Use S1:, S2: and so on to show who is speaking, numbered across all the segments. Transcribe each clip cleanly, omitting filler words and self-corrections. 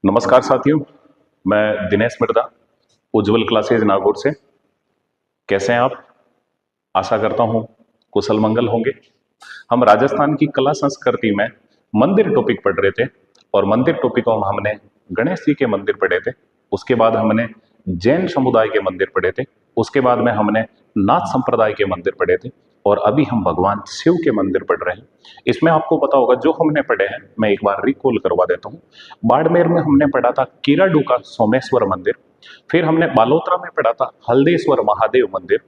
S1: नमस्कार साथियों, मैं दिनेश मिर्दा, उज्जवल क्लासेज नागौर से। कैसे हैं आप? आशा करता हूं कुशल मंगल होंगे। हम राजस्थान की कला संस्कृति में मंदिर टॉपिक पढ़ रहे थे और मंदिर टॉपिक में हमने गणेश जी के मंदिर पढ़े थे। उसके बाद हमने जैन समुदाय के मंदिर पढ़े थे। उसके बाद में हमने नाथ संप्रदाय के मंदिर पढ़े थे और अभी हम भगवान शिव के मंदिर पढ़ रहे हैं। इसमें आपको पता होगा जो हमने पढ़े हैं मैं एक बार रिकॉल करवा देता हूँ। बाड़मेर में हमने पढ़ा था कीराडू का सोमेश्वर मंदिर। फिर हमने बालोतरा में पढ़ा था हल्देश्वर महादेव मंदिर।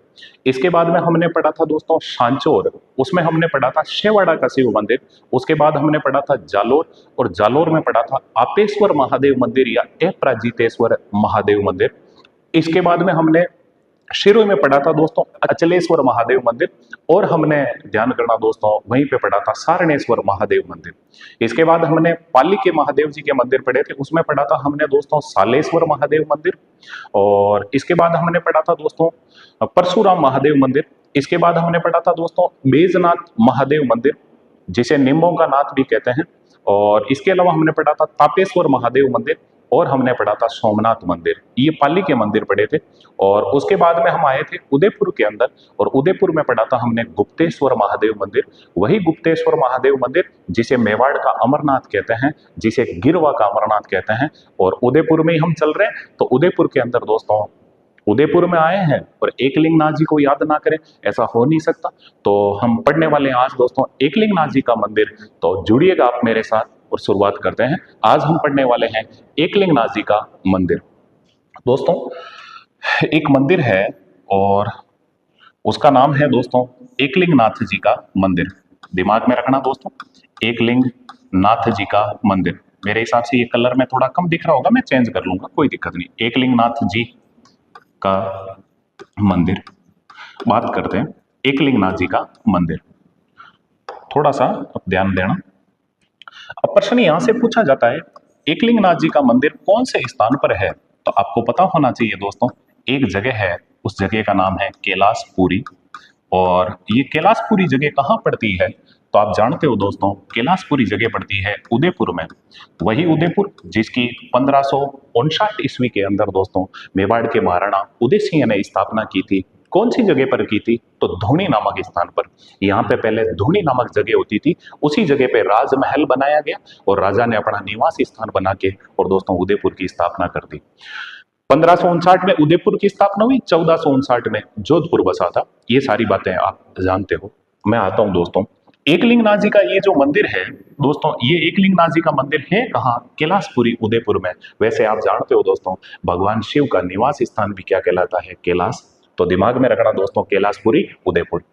S1: इसके बाद में हमने पढ़ा था दोस्तों सांचौर, उसमें हमने पढ़ा था शेवाड़ा का शिव मंदिर। उसके बाद हमने पढ़ा था जालोर और जालोर में पढ़ा था आपेश्वर महादेव मंदिर या अपराजितेश्वर महादेव मंदिर। इसके बाद में हमने शिरो में पढ़ा था दोस्तों अचलेश्वर महादेव मंदिर और हमने ध्यान करना दोस्तों वहीं पे पढ़ा था सारणेश्वर महादेव मंदिर। इसके बाद हमने पाली के महादेव जी के मंदिर पढ़े थे, उसमें पढ़ा था हमने दोस्तों सालेश्वर महादेव मंदिर। और इसके बाद हमने पढ़ा था दोस्तों परशुराम महादेव मंदिर। इसके बाद हमने पढ़ा था दोस्तों बैजनाथ महादेव मंदिर, जिसे निम्बों का नाथ भी कहते हैं। और इसके अलावा हमने पढ़ा था तापेश्वर महादेव मंदिर और हमने पढ़ा था सोमनाथ मंदिर। ये पाली के मंदिर पढ़े थे। और उसके बाद में हम आए थे उदयपुर के अंदर और उदयपुर में पढ़ा था हमने गुप्तेश्वर महादेव मंदिर। वही गुप्तेश्वर महादेव मंदिर जिसे मेवाड़ का अमरनाथ कहते हैं, जिसे गिरवा का अमरनाथ कहते हैं। और उदयपुर में ही हम चल रहे हैं तो उदयपुर के अंदर दोस्तों उदयपुर में आए हैं और एकलिंगनाथ जी को याद ना करें, ऐसा हो नहीं सकता। तो हम पढ़ने वाले हैं आज दोस्तों एकलिंगनाथ जी का मंदिर। तो जुड़िएगा आप मेरे साथ और शुरुआत करते हैं। आज हम पढ़ने वाले हैं एकलिंगनाथ जी का मंदिर। दोस्तों एक मंदिर है और उसका नाम है दोस्तों एकलिंगनाथ जी का मंदिर। दिमाग में रखना दोस्तों, एकलिंगनाथ जी का मंदिर। मेरे हिसाब से ये कलर में थोड़ा कम दिख रहा होगा, मैं चेंज कर लूंगा, कोई दिक्कत नहीं। एकलिंगनाथ जी का मंदिर बात करते हैं। एकलिंगनाथ जी का मंदिर थोड़ा सा अब ध्यान देना। अब प्रश्न यहां से पूछा जाता है एकलिंगनाथ जी का मंदिर कौन से स्थान पर है, तो आपको पता होना चाहिए दोस्तों एक जगह है, उस जगह का नाम है कैलाशपुरी। और ये कैलाशपुरी जगह कहां पड़ती है तो आप जानते हो दोस्तों कैलाशपुरी जगह पड़ती है उदयपुर में। वही उदयपुर जिसकी 1559 ईस्वी के अंदर दोस्तों मेवाड़ के महाराणा उदय सिंह ने स्थापना की थी। कौन सी जगह पर की थी तो धूनी नामक स्थान पर। यहाँ पे पहले धूनी नामक जगह होती थी, उसी जगह पे राजमहल बनाया गया और राजा ने अपना निवास स्थान बना के और दोस्तों उदयपुर की स्थापना कर दी। 1559 में उदयपुर की स्थापना हुई, 1459 में जोधपुर बसा था। ये सारी बातें आप जानते हो। मैं आता हूं दोस्तों एकलिंगनाथ जी का ये जो मंदिर है दोस्तों, ये एकलिंगनाथ जी का मंदिर है कहाँ? कैलाशपुरी उदयपुर में। वैसे आप जानते हो दोस्तों भगवान शिव का निवास स्थान भी क्या कहलाता है? कैलाश। तो दिमाग में रखना दोस्तों कैलाशपुरी उदयपुर।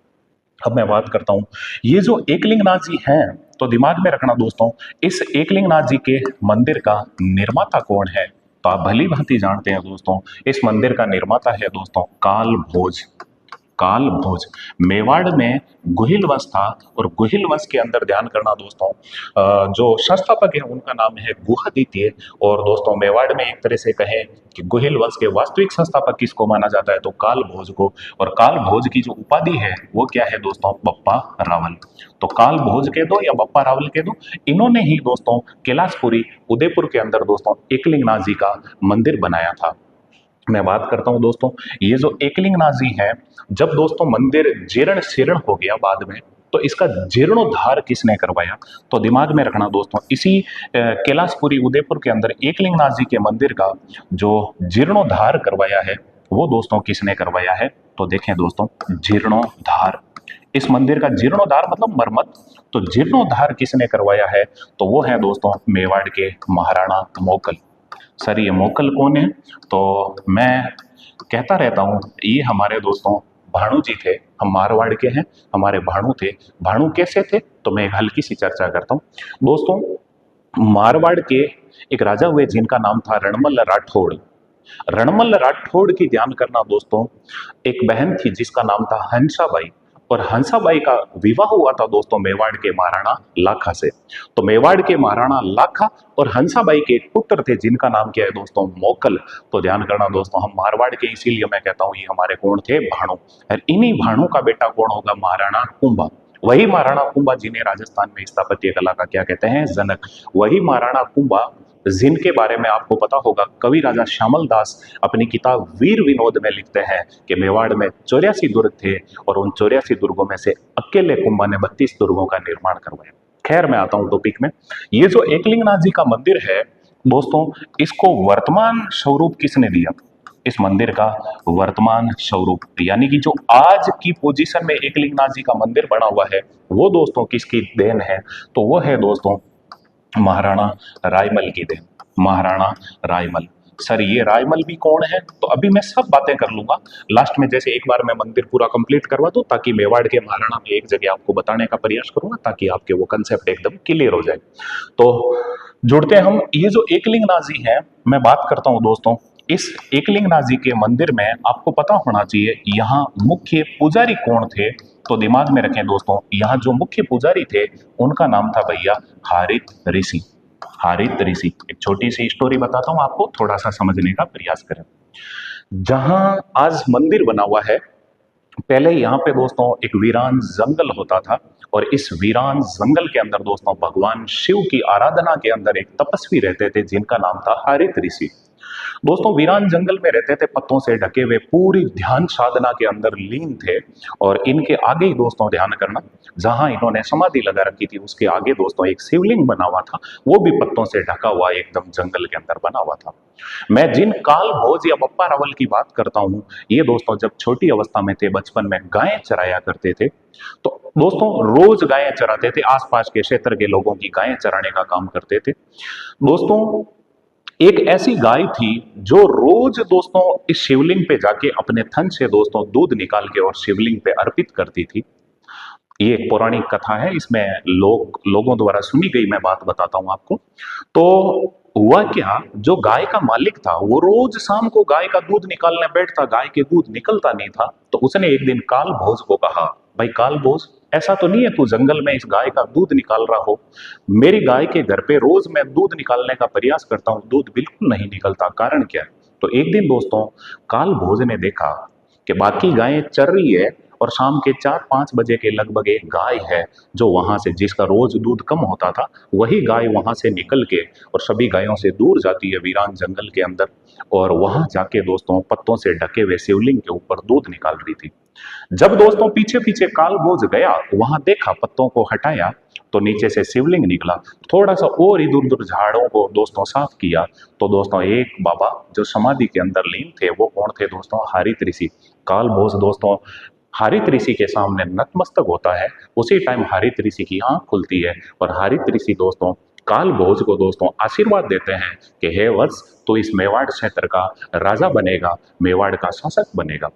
S1: अब मैं बात करता हूं ये जो एकलिंगनाथ जी हैं, तो दिमाग में रखना दोस्तों इस एकलिंगनाथ जी के मंदिर का निर्माता कौन है? तो आप भली भांति जानते हैं दोस्तों इस मंदिर का निर्माता है दोस्तों काल भोज। काल भोज मेवाड़ में गुहिल वंश था और गुहिल वंश के अंदर ध्यान करना दोस्तों जो संस्थापक है उनका नाम है गुहादित्य। और दोस्तों मेवाड़ में एक तरह से कहें कि गुहिल वंश के वास्तविक संस्थापक किसको माना जाता है तो काल भोज को। और काल भोज की जो उपाधि है वो क्या है दोस्तों? बप्पा रावल। तो काल भोज के दो या बप्पा रावल के दो, इन्होंने ही दोस्तों कैलाशपुरी उदयपुर के अंदर दोस्तों एकलिंगनाथ जी का मंदिर बनाया था। मैं बात करता हूं दोस्तों ये जो एकलिंगनाथ जी है, जब दोस्तों मंदिर जीर्ण शीर्ण हो गया बाद में तो इसका जीर्णोद्धार किसने करवाया? तो दिमाग में रखना दोस्तों इसी कैलाशपुरी उदयपुर के अंदर एकलिंगनाथ जी के मंदिर का जो जीर्णोद्धार करवाया है वो दोस्तों किसने करवाया है? तो देखें दोस्तों जीर्णोद्धार, इस मंदिर का जीर्णोद्धार मतलब मरम्मत। तो जीर्णोद्धार किसने करवाया है? तो वो है दोस्तों मेवाड़ के महाराणा मोकल। सर ये मोकल कौन है? तो मैं कहता रहता हूँ ये हमारे दोस्तों भाणु जी थे। हम मारवाड़ के हैं, हमारे भाणु थे। भाणु कैसे थे तो मैं एक हल्की सी चर्चा करता हूँ दोस्तों। मारवाड़ के एक राजा हुए जिनका नाम था रणमल राठौड़। रणमल राठौड़ की ध्यान करना दोस्तों एक बहन थी जिसका नाम था हंसाबाई। और हंसाबाई का विवाह हुआ था दोस्तों मेवाड़ के महाराणा लाखा से। तो मेवाड़ के महाराणा लाखा और हंसाबाई के एक पुत्र थे जिनका नाम क्या है दोस्तों? मोकल। तो ध्यान करना दोस्तों हम मारवाड़ के इसीलिए मैं कहता हूं ये हमारे कौन थे? भाणु। और इन्हीं भाणु का बेटा कौन होगा? महाराणा कुंभा। वही महाराणा कुंभा जिन्हें राजस्थान में स्थापत्य कला का क्या कहते हैं, जनक, वही महाराणा कुंभा जिनके बारे में आपको पता होगा कवि राजा श्यामल दास अपनी किताब वीर विनोद में लिखते हैं कि मेवाड़ में 84 दुर्ग थे और उन 84 दुर्गों में से अकेले कुंभा ने 32 दुर्गों का निर्माण करवाया। खैर मैं आता हूं टॉपिक में। ये जो एकलिंगनाथ जी का मंदिर है दोस्तों, इसको वर्तमान स्वरूप किसने दिया? इस मंदिर का वर्तमान स्वरूप यानी कि जो आज की पोजीशन में एकलिंगनाथ जी का मंदिर बना हुआ है वो दोस्तों किसकी देन है? तो वो है दोस्तों महाराणा रायमल की देन। महाराणा रायमल। सर ये रायमल भी कौन है? तो अभी मैं सब बातें कर लूंगा लास्ट में, जैसे एक बार मैं मंदिर पूरा कंप्लीट करवा दूं ताकि मेवाड़ के महाराणा में एक जगह आपको बताने का प्रयास करूंगा ताकि आपके वो कंसेप्ट एकदम क्लियर हो जाए। तो जुड़ते हैं हम। ये जो एकलिंगनाथ जी है मैं बात करता हूं दोस्तों, इस एकलिंगनाथ जी के मंदिर में आपको पता होना चाहिए यहाँ मुख्य पुजारी कौन थे। तो दिमाग में रखें दोस्तों, यहाँ जो मुख्य पुजारी थे उनका नाम था भैया हारित ऋषि। हारित ऋषि। एक छोटी सी स्टोरी बताता हूं आपको, थोड़ा सा समझने का प्रयास करें। जहां आज मंदिर बना हुआ है पहले यहाँ पे दोस्तों एक वीरान जंगल होता था और इस वीरान जंगल के अंदर दोस्तों भगवान शिव की आराधना के अंदर एक तपस्वी रहते थे जिनका नाम था हारित ऋषि। दोस्तों वीरान जंगल में रहते थे, पत्तों से ढके हुए, पूरी ध्यान साधना के अंदर लीन थे और इनके आगे ही दोस्तों ध्यान करना, जहां इन्होंने समाधि लगा रखी थी उसके आगे दोस्तों एक शिवलिंग बना हुआ था, वो भी पत्तों से ढका हुआ एकदम जंगल के अंदर बना हुआ था। मैं जिन काल भोज या बप्पा रावल की बात करता हूं, ये दोस्तों जब छोटी अवस्था में थे, बचपन में गायें चराया करते थे, तो दोस्तों रोज गायें चराते थे, आसपास के क्षेत्र के लोगों की गायें चराने का काम करते थे। दोस्तों एक ऐसी गाय थी जो रोज दोस्तों इस शिवलिंग पे जाके अपने थन से दोस्तों दूध निकाल के और शिवलिंग पे अर्पित करती थी। ये एक पौराणिक कथा है, इसमें लोगों द्वारा सुनी गई मैं बात बताता हूं आपको। तो हुआ क्या, जो गाय का मालिक था वो रोज शाम को गाय का दूध निकालने बैठता, गाय के दूध निकलता नहीं था। तो उसने एक दिन काल भोज को कहा, भाई काल भोज, ऐसा तो नहीं है तू जंगल में इस गाय का दूध निकाल रहा हो, मेरी गाय के घर पे रोज मैं दूध निकालने का प्रयास करता हूं, दूध बिल्कुल नहीं निकलता, कारण क्या है? तो एक दिन दोस्तों काल भोज ने देखा कि बाकी गायें चर रही है और शाम के 4-5 बजे के लगभग एक गाय है जो वहां से, जिसका रोज दूध कम होता था, वही गाय वहां से निकल के और सभी गायों से दूर जाती है वीरान जंगल के अंदर और वहां जाके दोस्तों पत्तों से ढके हुए शिवलिंग के ऊपर दूध निकाल रही थी। जब दोस्तों पीछे पीछे काल भोज गया, वहां देखा, पत्तों को हटाया तो नीचे से शिवलिंग निकला। थोड़ा सा और इधर उधर झाड़ों को दोस्तों साफ किया तो दोस्तों एक बाबा जो समाधि के अंदर लीन थे, वो कौन थे दोस्तों? हारित ऋषि। काल भोज दोस्तों हारित ऋषि के सामने नतमस्तक होता है, उसी टाइम हारित ऋषि की आंख खुलती है और हारित ऋषि दोस्तों काल भोज को दोस्तों आशीर्वाद देते हैं कि हे वत्स, तो इस मेवाड़ क्षेत्र का राजा बनेगा, मेवाड़ का शासक बनेगा।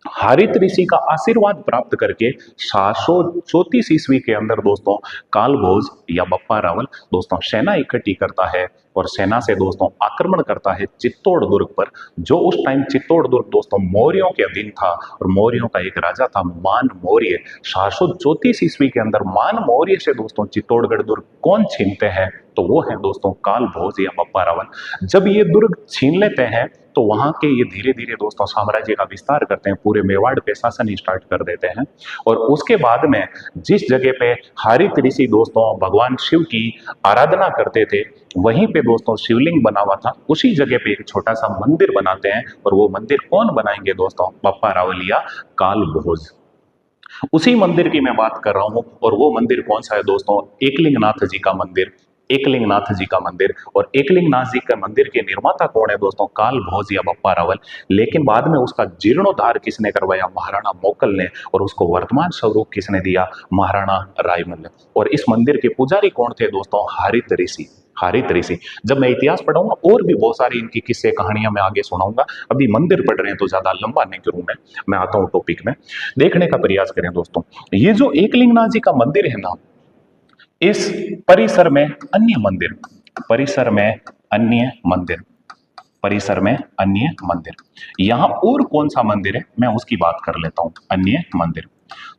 S1: हारित ऋषि का आशीर्वाद प्राप्त करके 734 ईस्वी के अंदर दोस्तों कालभोज या बप्पा रावल दोस्तों सेना इकट्ठी करता है और सेना से दोस्तों आक्रमण करता है चित्तौड़ दुर्ग पर, जो उस टाइम चित्तौड़ दुर्ग दोस्तों मौर्यों के अधीन था और मौर्यों का एक राजा था मान मौर्य। 734 ईस्वी के अंदर मान मौर्य से दोस्तों चित्तौड़गढ़ दुर्ग कौन छीनते हैं? तो वो है दोस्तों कालभोज या बप्पा रावल। जब ये दुर्ग छीन लेते हैं तो वहां के ये धीरे धीरे दोस्तों साम्राज्य का विस्तार करते हैं, पूरे मेवाड़ पे शासन स्टार्ट कर देते हैं और उसके बाद में जिस जगह पे हारित ऋषि दोस्तों भगवान शिव की आराधना करते थे, वहीं पे दोस्तों शिवलिंग बना हुआ था, उसी जगह पे एक छोटा सा मंदिर बनाते हैं और वो मंदिर कौन बनाएंगे दोस्तों? बप्पा रावल या कालभोज। उसी मंदिर की मैं बात कर रहा हूं और वो मंदिर कौन सा है दोस्तों? एकलिंगनाथ जी का मंदिर। एकलिंगनाथ जी का मंदिर। और एकलिंगनाथ जी का मंदिर के निर्माता कौन है दोस्तों? काल भोज या बप्पा रावल। लेकिन बाद में उसका जीर्णोद्धार किसने करवाया? महाराणा मोकल ने। और उसको वर्तमान स्वरूप किसने दिया? महाराणा रायमल ने। और इस मंदिर के पुजारी कौन थे दोस्तों? हारित ऋषि। हारित ऋषि। जब मैं इतिहास पढ़ाऊंगा और भी बहुत सारी इनकी किस्से कहानियां मैं आगे सुनाऊंगा, अभी मंदिर पढ़ रहे हैं तो ज्यादा लंबा नहीं करूं मैं आता हूं टॉपिक में। देखने का प्रयास करें दोस्तों, ये जो एकलिंगनाथ जी का मंदिर है ना, इस परिसर में अन्य मंदिर, परिसर में अन्य मंदिर, परिसर में अन्य मंदिर, यहां और कौन सा मंदिर है मैं उसकी बात कर लेता हूं। अन्य मंदिर,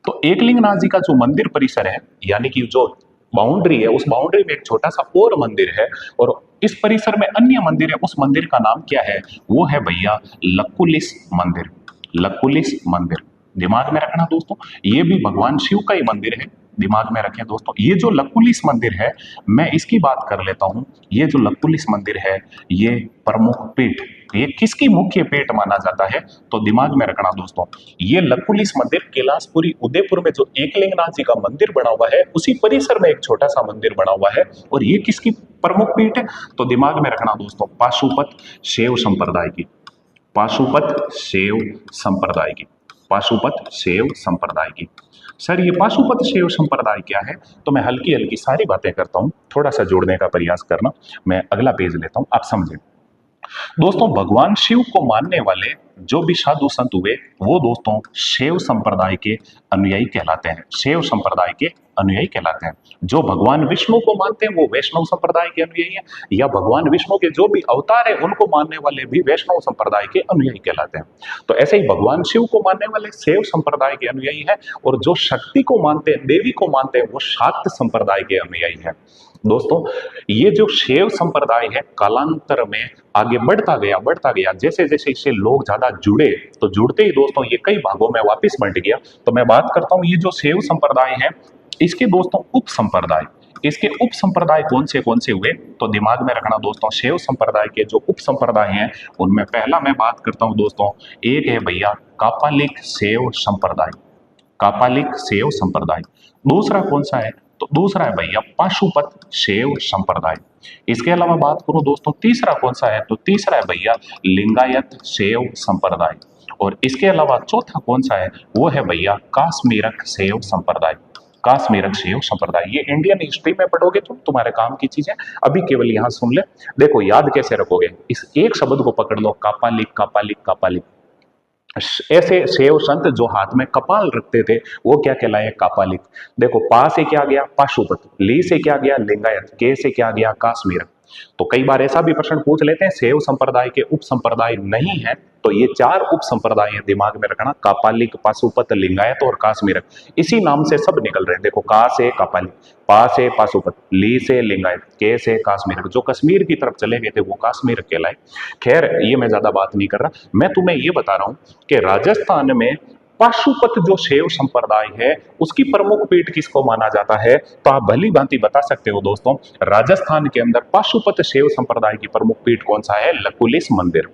S1: तो एकलिंगनाथ जी का जो मंदिर परिसर है, यानी कि जो बाउंड्री है, उस बाउंड्री में एक छोटा सा और मंदिर है और इस परिसर में अन्य मंदिर है। उस मंदिर का नाम क्या है? वो है भैया लकुलिस मंदिर। लकुलिस मंदिर। दिमाग में रखना दोस्तों, ये भी भगवान शिव का ही मंदिर है, दिमाग में रखें दोस्तों। ये जो लकुलिस मंदिर है, मैं इसकी बात कर लेता हूं। ये जो लकुलिस मंदिर है, ये प्रमुख पीठ, ये किसकी मुख्य पीठ माना जाता है, तो दिमाग में रखना दोस्तों, ये लकुलिस मंदिर कैलाशपुरी उदयपुर में जो एकलिंगनाथ जी का मंदिर बना हुआ है, उसी परिसर में एक छोटा सा मंदिर बना हुआ है, और ये किसकी प्रमुख पीठ है, तो दिमाग में रखना दोस्तों, पाशुपत शैव संप्रदाय की, पाशुपत शैव संप्रदाय की, पाशुपत शैव संप्रदाय की। सर ये पाशुपत शैव संप्रदाय क्या है, तो मैं हल्की हल्की सारी बातें करता हूं, थोड़ा सा जोड़ने का प्रयास करना। मैं अगला पेज लेता हूं, आप समझें दोस्तों। भगवान शिव को मानने वाले जो भी साधु संत हुए, वो दोस्तों शैव संप्रदाय के अनुयायी कहलाते हैं, शैव संप्रदाय के अनुयायी कहलाते हैं। जो भगवान विष्णु को मानते हैं वो वैष्णव संप्रदाय के अनुयायी हैं, या भगवान विष्णु के जो भी अवतार है उनको मानने वाले भी वैष्णव संप्रदाय के अनुयायी कहलाते हैं। तो ऐसे ही भगवान शिव को मानने वाले शैव संप्रदाय के अनुयायी हैं, और जो शक्ति को मानते हैं, देवी को मानते हैं, वो शाक्त संप्रदाय के अनुयायी हैं। दोस्तों ये जो शैव संप्रदाय है, कालांतर में आगे बढ़ता गया, जैसे जैसे इससे लोग ज्यादा जुड़े, तो जुड़ते ही दोस्तों ये कई भागों में वापस बंट गया। तो मैं बात करता हूं, ये जो शैव संप्रदाय है, इसके दोस्तों उप संप्रदाय, इसके उप संप्रदाय कौन से हुए, तो दिमाग में रखना दोस्तों, शैव संप्रदाय के जो उप संप्रदाय हैं, उनमें पहला मैं बात करता हूं दोस्तों, एक है भैया कापालिक शैव संप्रदाय, कापालिक शैव संप्रदाय। दूसरा कौन सा है, तो दूसरा है भैया पाशुपत शैव संप्रदाय। इसके अलावा बात करूं दोस्तों, तीसरा कौन सा है, तो तीसरा है भैया लिंगायत शैव संप्रदाय। और इसके अलावा चौथा कौन सा है, वो है भैया काश्मीरक शैव संप्रदाय, काश्मीरक शैव संप्रदाय। ये इंडियन हिस्ट्री में पढ़ोगे तो तुम्हारे काम की चीज है, अभी केवल यहां सुन ले। देखो याद कैसे रखोगे, इस एक शब्द को पकड़ लो, कापालिक कापालिक कापालिक। ऐसे शैव संत जो हाथ में कपाल रखते थे, वो क्या कहलाए, कापालिक। देखो पा से क्या गया, पाशुपत, ली से क्या गया, लिंगायत, के से क्या गया, काश्मीर। तो कई बार ऐसा भी प्रश्न पूछ लेते हैं, शैव संप्रदाय के उप संप्रदाय नहीं है, तो ये चार उप संप्रदाय है, दिमाग में रखना, कापालिक, पाशुपत, लिंगायत और काश्मीरक। इसी नाम से सब निकल रहे हैं। देखो का से कापालिक, पा से पाशुपत, ली से लिंगायत, के से काश्मीरक। जो कश्मीर की तरफ चले गए थे वो काश्मीर कहलाए। खैर ये मैं ज्यादा बात नहीं कर रहा, मैं तुम्हें ये बता रहा हूं कि राजस्थान में पाशुपत जो शैव संप्रदाय है, उसकी प्रमुख पीठ किसको माना जाता है, तो आप भली भांति बता सकते हो दोस्तों, राजस्थान के अंदर पाशुपत शैव संप्रदाय की प्रमुख पीठ कौन सा है, लकुलिस मंदिर।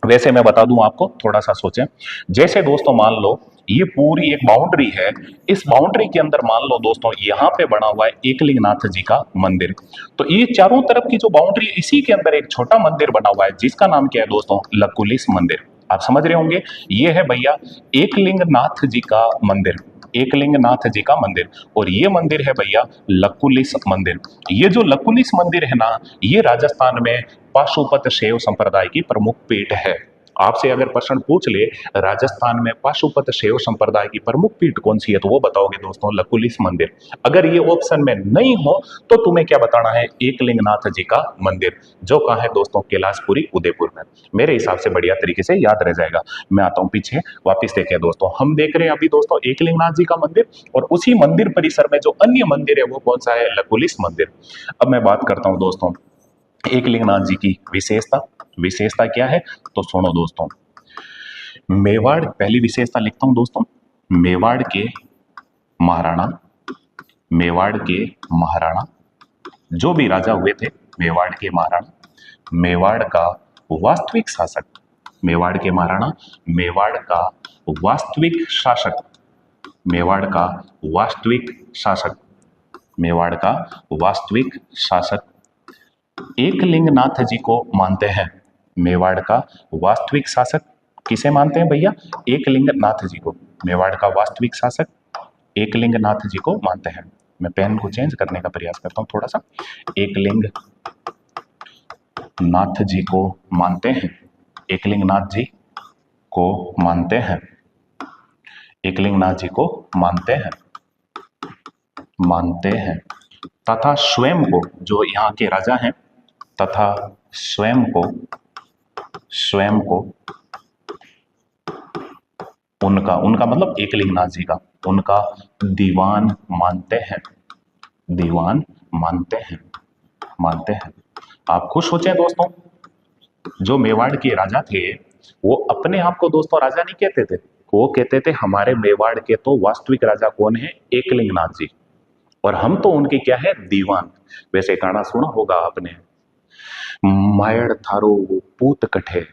S1: वैसे मैं बता दूं आपको, थोड़ा सा सोचें। जैसे दोस्तों मान लो ये पूरी एक बाउंड्री है, इस बाउंड्री के अंदर मान लो दोस्तों यहाँ पे बना हुआ है एकलिंगनाथ जी का मंदिर। तो ये चारों तरफ की जो बाउंड्री है, इसी के अंदर एक छोटा मंदिर बना हुआ है, जिसका नाम क्या है दोस्तों, लकुलिस मंदिर। आप समझ रहे होंगे, ये है भैया एकलिंगनाथ जी का मंदिर, एकलिंगनाथ जी का मंदिर। और ये मंदिर है भैया लकुलिस मंदिर। ये जो लकुलिस मंदिर है ना, ये राजस्थान में पाशुपत शैव संप्रदाय की प्रमुख पीठ है। आपसे अगर प्रश्न पूछ ले राजस्थान में पाशुपत शैव संप्रदाय की प्रमुख पीठ कौन सी है, तो वो बताओगे दोस्तों लकुलिस मंदिर। अगर ये ऑप्शन में नहीं हो तो तुम्हें क्या बताना है, एकलिंगनाथ जी का मंदिर, जो कहाँ है दोस्तों, कैलाशपुरी उदयपुर में। मेरे हिसाब से बढ़िया तरीके से याद रह जाएगा। मैं आता हूँ पीछे, वापिस देखें दोस्तों, हम देख रहे हैं अभी दोस्तों एकलिंगनाथ जी का मंदिर, और उसी मंदिर परिसर में जो अन्य मंदिर है वो कौन सा है, लकुलिस मंदिर। अब मैं बात करता हूँ दोस्तों एकलिंगनाथ जी की विशेषता। विशेषता क्या है, तो सुनो दोस्तों, मेवाड़, पहली विशेषता लिखता हूं दोस्तों, मेवाड़ के महाराणा, मेवाड़ के महाराणा जो भी राजा हुए थे, मेवाड़ के महाराणा, मेवाड़ का वास्तविक शासक, मेवाड़ के महाराणा, मेवाड़ का वास्तविक शासक, मेवाड़ का वास्तविक शासक, मेवाड़ का वास्तविक शासक एकलिंगनाथ जी को मानते हैं। मेवाड़ का वास्तविक शासक किसे मानते हैं भैया, एकलिंगनाथ जी को। मेवाड़ का वास्तविक शासक एकलिंगनाथ जी को मानते हैं। मैं पेन को चेंज करने का प्रयास करता हूं थोड़ा सा। एकलिंगनाथ जी को मानते हैं, एकलिंगनाथ जी को मानते हैं, एकलिंगनाथ जी को मानते हैं, मानते हैं, तथा स्वयं को, जो यहाँ के राजा हैं, तथा स्वयं को, स्वयं को उनका, उनका मतलब एकलिंगनाथ जी का, उनका दीवान मानते हैं, दीवान मानते हैं, मानते हैं। आप खुश हो जाए दोस्तों, जो मेवाड़ के राजा थे वो अपने आप को दोस्तों राजा नहीं कहते थे, वो कहते थे हमारे मेवाड़ के तो वास्तविक राजा कौन है, एकलिंगनाथ जी, और हम तो उनके क्या है, दीवान। वैसे गाना सुना होगा आपने, मायड़ थारो वो पूत कठे,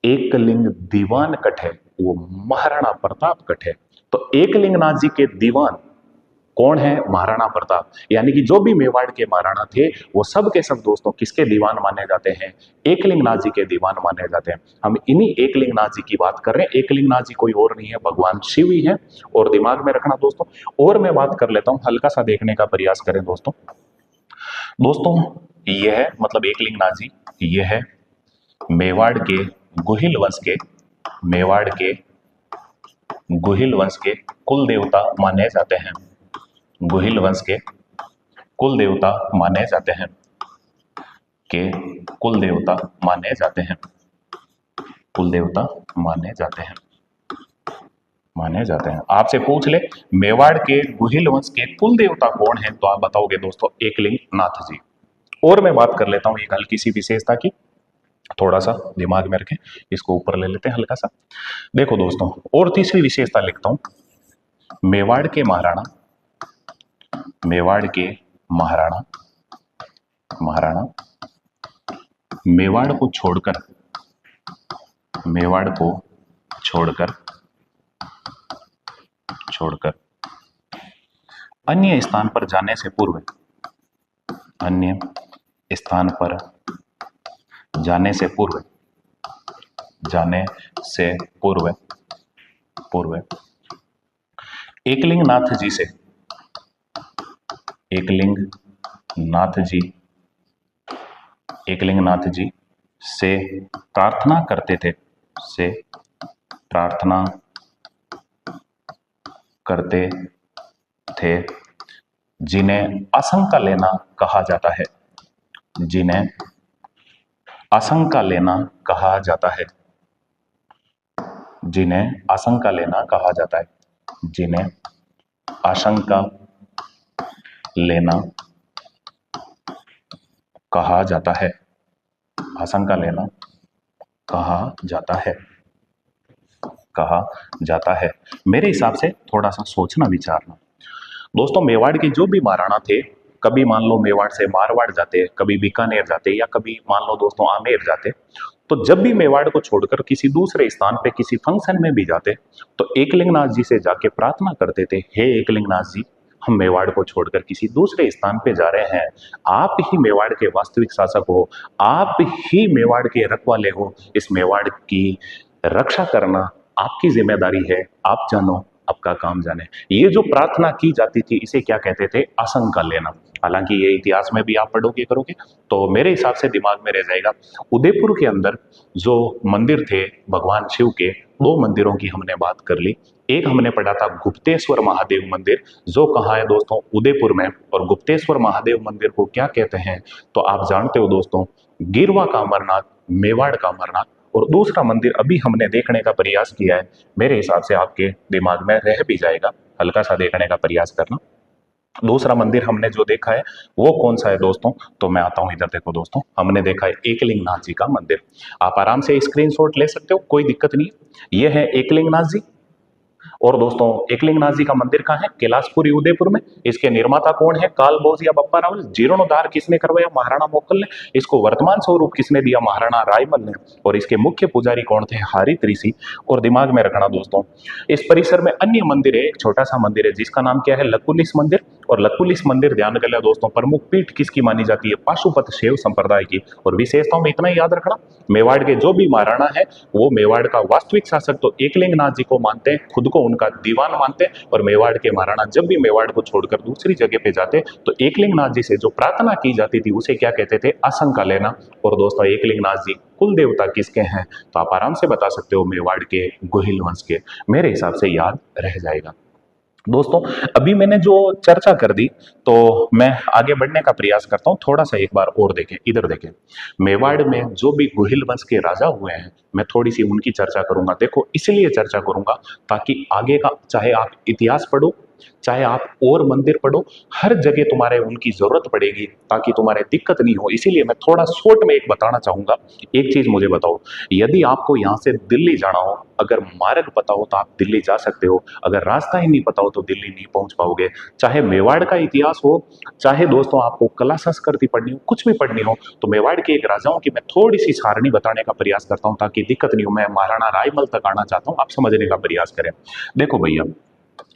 S1: एकलिंग दीवान कठे, वो महाराणा प्रताप कठे। तो एकलिंगनाथ जी के दीवान कौन है, महाराणा प्रताप। यानी कि जो भी मेवाड़ के महाराणा थे वो सब के सब दोस्तों किसके दीवान माने जाते हैं, एकलिंगनाथ जी के दीवान माने जाते हैं। हम इन्हीं एकलिंगनाथ जी की बात कर रहे हैं। एकलिंगनाथ जी कोई और नहीं है, भगवान शिव ही है। और दिमाग में रखना दोस्तों। और मैं बात कर लेता हूं, हल्का सा देखने का प्रयास करें दोस्तों। दोस्तों यह है मतलब एकलिंगनाथ जी, यह है मेवाड़ के गुहिल वंश के, मेवाड़ के गुहिल वंश के कुल देवता माने जाते हैं, गुहिल वंश के कुल देवता माने जाते हैं, के कुल देवता माने जाते हैं, कुल देवता माने जाते हैं, माने जाते हैं। आपसे पूछ ले मेवाड़ के गुहिल वंश के कुल देवता कौन है, तो आप बताओगे दोस्तों एकलिंगनाथ जी। और मैं बात कर लेता हूं एक हल्की सी विशेषता की, थोड़ा सा दिमाग में रखें, इसको ऊपर ले लेते हैं हल्का सा। देखो दोस्तों, और तीसरी विशेषता लिखता हूं, मेवाड़ के महाराणा, मेवाड़ के महाराणा, महाराणा मेवाड़ को छोड़कर, मेवाड़ को छोड़कर, छोड़कर अन्य स्थान पर जाने से पूर्व, अन्य स्थान पर जाने से पूर्व, जाने से पूर्व, पूर्व एकलिंगनाथ जी से, एकलिंगनाथ जी, एकलिंगनाथ जी से प्रार्थना करते थे, से प्रार्थना करते थे, जिन्हें आशंका लेना कहा जाता है, जिन्हें आशंका लेना कहा जाता है, जिन्हें आशंका लेना कहा जाता है, जिन्हें आशंका लेना कहा जाता है, आशंका लेना कहा जाता है, कहा जाता है। मेरे हिसाब से थोड़ा सा सोचना विचारना दोस्तों। मेवाड़ के जो भी महाराणा थे, कभी मान लो मेवाड़ से मारवाड़ जाते, कभी बीकानेर जाते, या कभी मान लो दोस्तों आमेर जाते, तो जब भी मेवाड़ को छोड़कर किसी दूसरे स्थान पे किसी फंक्शन में भी जाते, तो एकलिंगनाथ जी से जाके प्रार्थना करते थे, हे एकलिंगनाथ जी, हम मेवाड़ को छोड़कर किसी दूसरे स्थान पे जा रहे हैं, आप ही मेवाड़ के वास्तविक शासक हो, आप ही मेवाड़ के रखवाले हो, इस मेवाड़ की रक्षा करना आपकी जिम्मेदारी है, आप जानो आपका काम जाने। ये जो प्रार्थना की जाती थी इसे क्या कहते थे, आशंका लेना। हालांकि ये इतिहास में भी आप पढ़ोगे करोगे तो मेरे हिसाब से दिमाग में रह जाएगा। उदयपुर के अंदर जो मंदिर थे भगवान शिव के, दो मंदिरों की हमने बात कर ली। एक हमने पढ़ा था गुप्तेश्वर महादेव मंदिर, जो कहाँ है दोस्तों, उदयपुर में। और गुप्तेश्वर महादेव मंदिर को क्या कहते हैं, तो आप जानते हो दोस्तों, गिरवा का अमरनाथ, मेवाड़ का अमरनाथ। और दूसरा मंदिर अभी हमने देखने का प्रयास किया है, मेरे हिसाब से आपके दिमाग में रह भी जाएगा, हल्का सा देखने का प्रयास करना। दूसरा मंदिर हमने जो देखा है वो कौन सा है दोस्तों, तो मैं आता हूं इधर, देखो दोस्तों, हमने देखा है एकलिंगनाथ जी का मंदिर। आप आराम से स्क्रीनशॉट ले सकते हो, कोई दिक्कत नहीं है। ये है एकलिंगनाथ जी। और दोस्तों एकलिंगनाथ जी का मंदिर कहाँ है, कैलाशपुरी उदयपुर में। इसके निर्माता कौन है, कालभोज या बप्पा रावल। जीर्णोद्धार किसने करवाया, महाराणा मोकल ने। इसको वर्तमान स्वरूप किसने दिया, महाराणा रायमल ने। और इसके मुख्य पुजारी कौन थे, हारित ऋषि। और दिमाग में रखना दोस्तों, इस परिसर में अन्य मंदिर है, एक छोटा सा मंदिर है जिसका नाम क्या है, लकुलिस मंदिर। और लकुलिस मंदिर ध्यान कर लिया दोस्तों, प्रमुख पीठ किसकी मानी जाती है, पाशुपत शैव संप्रदाय की। और विशेषताओं में इतना ही याद रखना, मेवाड़ के जो भी महाराणा है वो मेवाड़ का वास्तविक शासक तो एकलिंगनाथ जी को मानते हैं, खुद को उनका दीवान मानते हैं। और मेवाड़ के महाराणा जब भी मेवाड़ को छोड़कर दूसरी जगह पे जाते तो एकलिंगनाथ जी से जो प्रार्थना की जाती थी उसे क्या कहते थे, आशंका लेना। और दोस्तों एकलिंगनाथ जी कुल देवता किसके हैं, तो आप आराम से बता सकते हो, मेवाड़ के गुहिल वंश के। मेरे हिसाब से याद रह जाएगा दोस्तों। अभी मैंने जो चर्चा कर दी तो मैं आगे बढ़ने का प्रयास करता हूं, थोड़ा सा एक बार और देखें, इधर देखें। मेवाड़ में जो भी गुहिल वंश के राजा हुए हैं मैं थोड़ी सी उनकी चर्चा करूंगा। देखो इसलिए चर्चा करूंगा ताकि आगे का, चाहे आप इतिहास पढ़ो चाहे आप और मंदिर पढ़ो, हर जगह तुम्हारे उनकी जरूरत पड़ेगी ताकि तुम्हारे दिक्कत नहीं हो। इसीलिए मैं थोड़ा शॉर्ट में एक बताना चाहूंगा। एक चीज मुझे बताओ, यदि आपको यहाँ से दिल्ली जाना हो, अगर मार्ग पता हो तो आप दिल्ली जा सकते हो, अगर रास्ता ही नहीं पता हो तो दिल्ली नहीं पहुंच पाओगे। चाहे मेवाड़ का इतिहास हो, चाहे दोस्तों आपको कला संस्कृति पढ़नी हो, कुछ भी पढ़नी हो, तो मेवाड़ के एक राजाओं की मैं थोड़ी सी सारणी बताने का प्रयास करता हूं ताकि दिक्कत नहीं हो। मैं महाराणा रायमल तक आना चाहता हूं, आप समझने का प्रयास करें। देखो भैया,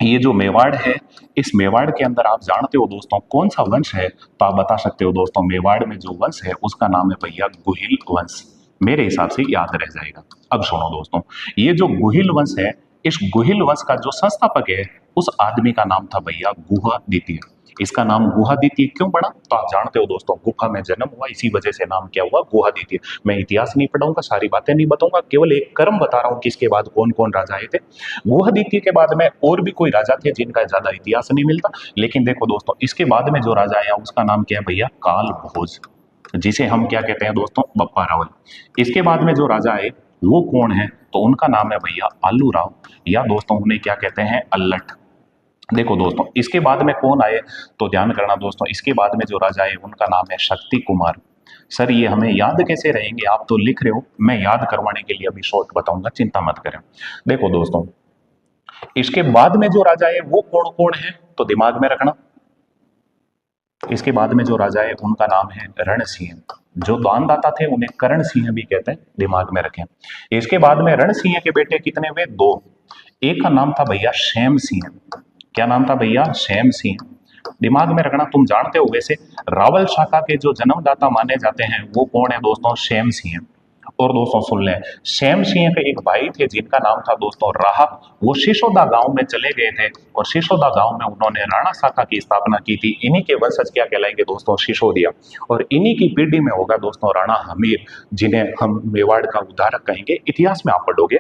S1: ये जो मेवाड़ है, इस मेवाड़ के अंदर आप जानते हो दोस्तों कौन सा वंश है? तो आप बता सकते हो दोस्तों, मेवाड़ में जो वंश है उसका नाम है भैया गुहिल वंश। मेरे हिसाब से याद रह जाएगा। अब सुनो दोस्तों, ये जो गुहिल वंश है, इस गुहिल वंश का जो संस्थापक है, उस आदमी का नाम था भैया गुहादित्य। इसका नाम गुहादित्य क्यों पड़ा? तो आप जानते हो दोस्तों, गुफा में जन्म हुआ, इसी वजह से नाम क्या हुआ? गुहादित्य। मैं इतिहास नहीं पढ़ाऊंगा, सारी बातें नहीं बताऊंगा, केवल एक कर्म बता रहा हूं कि इसके बाद कौन कौन राजा आए थे। गुहादित्य के बाद में और भी कोई राजा थे जिनका ज्यादा इतिहास नहीं मिलता, लेकिन देखो दोस्तों, इसके बाद में जो राजा आया उसका नाम क्या है भैया? काल भोज, जिसे हम क्या कहते हैं दोस्तों? बप्पा रावल। इसके बाद में जो राजा आए वो कौन है? तो उनका नाम है भैया आलू राव, या दोस्तों उन्हें क्या कहते हैं? अल्लट। देखो दोस्तों, इसके बाद में कौन आए? तो ध्यान करना दोस्तों, इसके बाद में जो राजा आए उनका नाम है शक्ति कुमार। सर ये हमें याद कैसे रहेंगे? आप तो लिख रहे हो, मैं याद करवाने के लिए अभी शॉर्ट बताऊंगा, चिंता मत करें। देखो दोस्तों, इसके बाद में जो राजा है वो कौन कौन है? तो दिमाग में रखना, इसके बाद में जो राजा है उनका नाम है रण सिंह। जो दानदाता थे उन्हें करण सिंह भी कहते हैं, दिमाग में रखें। इसके बाद में रण सिंह के बेटे कितने हुए? दो। एक का नाम था भैया शेम सिंह। क्या नाम था भैया? शेम सिंह। दिमाग में रखना, तुम जानते हो वैसे रावल शाखा के जो जन्मदाता माने जाते हैं वो कौन है दोस्तों? शेम सिंह। और दोस्तों सुन लें, शेम सिंह के एक भाई थे जिनका नाम था दोस्तों राहब। वो शिशोदा गांव में चले गए थे और शिशोदा गांव में उन्होंने राणा शाखा की स्थापना की थी। इन्हीं के वंशज क्या कहलाएंगे दोस्तों? शिशोदिया। और इन्हीं की पीढ़ी में होगा दोस्तों राणा हमीर, जिन्हें हम मेवाड़ का उदाहरक कहेंगे। इतिहास में आप पढ़ोगे।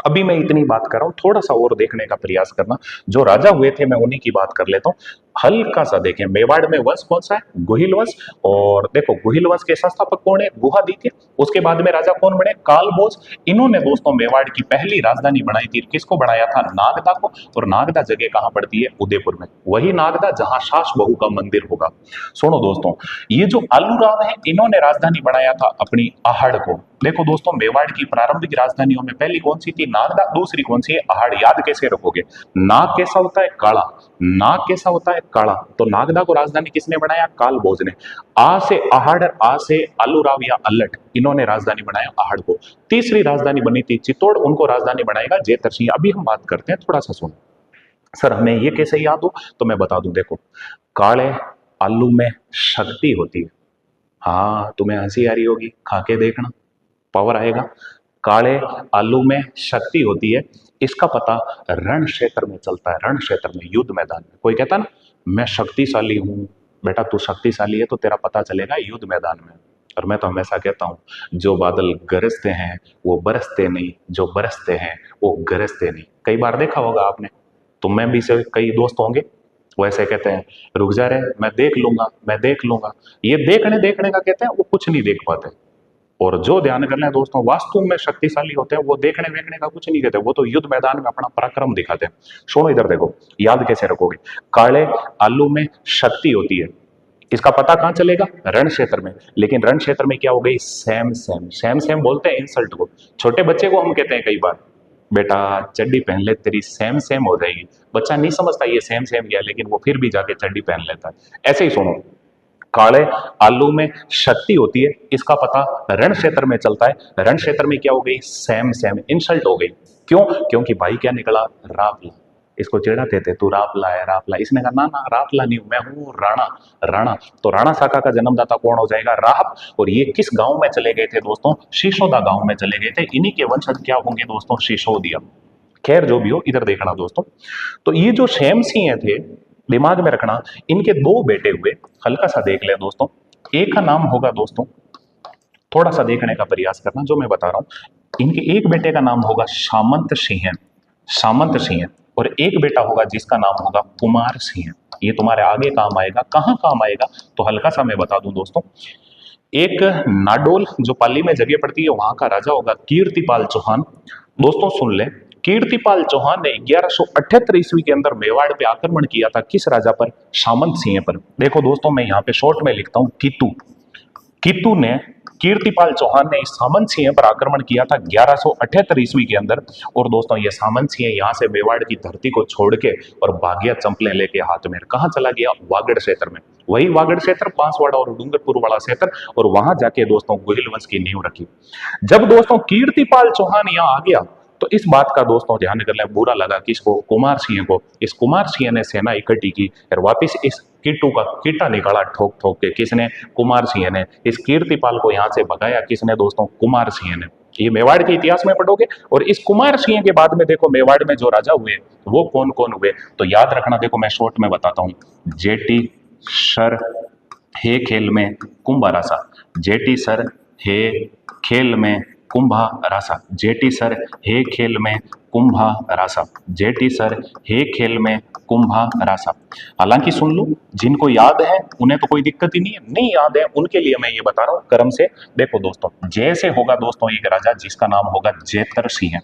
S1: अभी मैं इतनी बात कर रहा हूं, थोड़ा सा और देखने का प्रयास करना। जो राजा हुए थे मैं उन्हीं की बात कर लेता हूं, हल्का सा देखें। मेवाड़ में वंश कौन सा है? गुहिल वंश। और देखो, गुहिल वंश के संस्थापक कौन है? गुहादित्य। उसके बाद में राजा कौन बने? कालभोज। इन्होंने दोस्तों मेवाड़ की पहली राजधानी बनाई थी। किसको बनाया था? नागदा को। और नागदा जगह कहां पड़ती है? उदयपुर में। वही नागदा जहां सास बहू का मंदिर होगा। सुनो दोस्तों, ये जो आलूराव है, इन्होंने राजधानी बनाया था अपनी आहड़ को। देखो दोस्तों, मेवाड़ की प्रारंभिक राजधानियों में पहली कौन सी थी? नागदा। दूसरी कौन सी है? आहड़। याद कैसे रखोगे? नाग कैसा होता है? काला। नाग कैसा होता है? काला। तो नागदा को राजधानी किसने बनाया? कालभोज ने। आ से आहड़, आ से आलूराव या अल्लट, इन्होंने राजधानी बनाया आहड़ को। तीसरी राजधानी बनी थी चित्तौड़, उनको राजधानी बनाएगा जेतर सिंह। अभी हम बात करते हैं, थोड़ा सा सुनो। सर हमें ये कैसे याद हो? तो मैं बता दूं, देखो, काले आलू में शक्ति होती है। हाँ, तुम्हें हंसी आ रही होगी, खा के देखना, पावर आएगा। काले आलू में शक्ति होती है, इसका पता रण क्षेत्र में चलता है। रण क्षेत्र में, युद्ध मैदान में। कोई कहता ना मैं शक्तिशाली हूं, बेटा तू शक्तिशाली है तो तेरा पता चलेगा युद्ध मैदान में। और मैं तो हमेशा कहता हूं, जो बादल गरजते हैं वो बरसते नहीं, जो बरसते हैं वो गरजते नहीं। कई बार देखा होगा आपने, तुम में भी से कई दोस्त होंगे वो ऐसे कहते हैं, रुक जा रे, मैं देख लूंगा, मैं देख लूंगा। ये देखने देखने का कहते हैं, वो कुछ नहीं देख पाते। और जो ध्यान कर लें दोस्तों, वास्तव में शक्तिशाली होते हैं, वो देखने वेखने का कुछ नहीं कहते, वो तो युद्ध मैदान में अपना पराक्रम दिखाते हैं। सुनो इधर देखो, याद कैसे रखोगे? काले आलू में शक्ति होती है, इसका पता कहां चलेगा? रण क्षेत्र में। लेकिन रण क्षेत्र में क्या हो गई? Sam Sam. सैम सैम बोलते हैं इंसल्ट को। छोटे बच्चे को हम कहते हैं कई बार, बेटा चड्डी पहन ले, तेरी सेम सेम हो जाएगी। बच्चा नहीं समझता ये सेम सेम क्या, लेकिन वो फिर भी जाके चड्डी पहन लेता है। ऐसे ही सुनो, काले आलू में शक्ति होती है, इसका पता रण क्षेत्र में चलता है। रण क्षेत्र में क्या हो गई? सेम सेम, इंसल्ट हो गई। क्यों? क्योंकि भाई क्या निकला? रापला। इसको चिढ़ाते थे, तू रापला है, रापला। इसने कहा ना ना, रापला नहीं हूं, मैं हूं राणा। राणा। तो राणा शाखा का जन्मदाता कौन हो जाएगा? राहब। और ये किस गांव में चले गए थे दोस्तों? शिशोदा गांव में चले गए थे। इन्हीं के वंशज क्या होंगे दोस्तों? शिशोदिया। खैर जो भी हो, इधर देखना दोस्तों, तो ये जो शेम सिंह थे, दिमाग में रखना, इनके दो बेटे हुए। हल्का सा देख ले दोस्तों, एक का नाम होगा दोस्तों, थोड़ा सा देखने का प्रयास करना जो मैं बता रहा हूं। इनके एक बेटे का नाम होगा सामंत सिंह, सामंत सिंह। और एक बेटा होगा जिसका नाम होगा कुमार सिंह। ये तुम्हारे आगे काम आएगा। कहां काम आएगा? तो हल्का सा मैं बता दूं दोस्तों, एक नाडोल जो पाली में जगह पड़ती है, वहां का राजा होगा कीर्तिपाल चौहान। दोस्तों सुन ले, कीर्तिपाल चौहान ने 1178 ईस्वी के अंदर मेवाड़ पे आक्रमण किया था। किस राजा पर? सामंत सिंह पर। देखो दोस्तों, मैं यहाँ पे शॉर्ट में लिखता हूं कीतू। कीतू ने, कीर्तिपाल चौहान ने सामंत सिंह पर आक्रमण किया था 1178 ईस्वी के अंदर। और दोस्तों ये सामंत सिंह यहाँ से मेवाड़ की धरती को छोड़ के और भाग्य चंपलें लेके हाथ में कहाँ चला गया? वागड़ क्षेत्र में। वही वागड़ क्षेत्र, बांसवाड़ा और डूंगरपुर वाला क्षेत्र, और वहां जाके दोस्तों गोहिल वंश की नींव रखी। जब दोस्तों कीर्तिपाल चौहान यहाँ आ गया तो इस बात का दोस्तों ध्यान कर लें, बुरा लगा किसको? कुमार सिंह को। इस कुमार सिंह ने सेना इकट्ठी की और वापिस इस कीटू का कीटा निकाला ठोक ठोक के। किसने? कुमार सिंह ने। इस कीर्तिपाल को यहाँ से भगाया किसने दोस्तों? कुमार सिंह ने। ये मेवाड़ के इतिहास में पढ़ोगे। और इस कुमार सिंह के बाद में देखो मेवाड़ में जो राजा हुए वो कौन कौन हुए, तो याद रखना। देखो मैं शॉर्ट में बताता हूँ। जेटी सर हे खेल में कुंभा रासा, जेटी सर हे खेल में कुंभा रासा, जेटी सर हे खेल में कुंभा रासा, जेटी सर हे खेल में कुंभा रासा। हालांकि सुन लो, जिनको याद है उन्हें तो कोई दिक्कत ही नहीं है, नहीं याद है उनके लिए मैं ये बता रहा हूँ क्रम से। देखो दोस्तों, जैसे होगा दोस्तों एक राजा जिसका नाम होगा जेतर सिंह,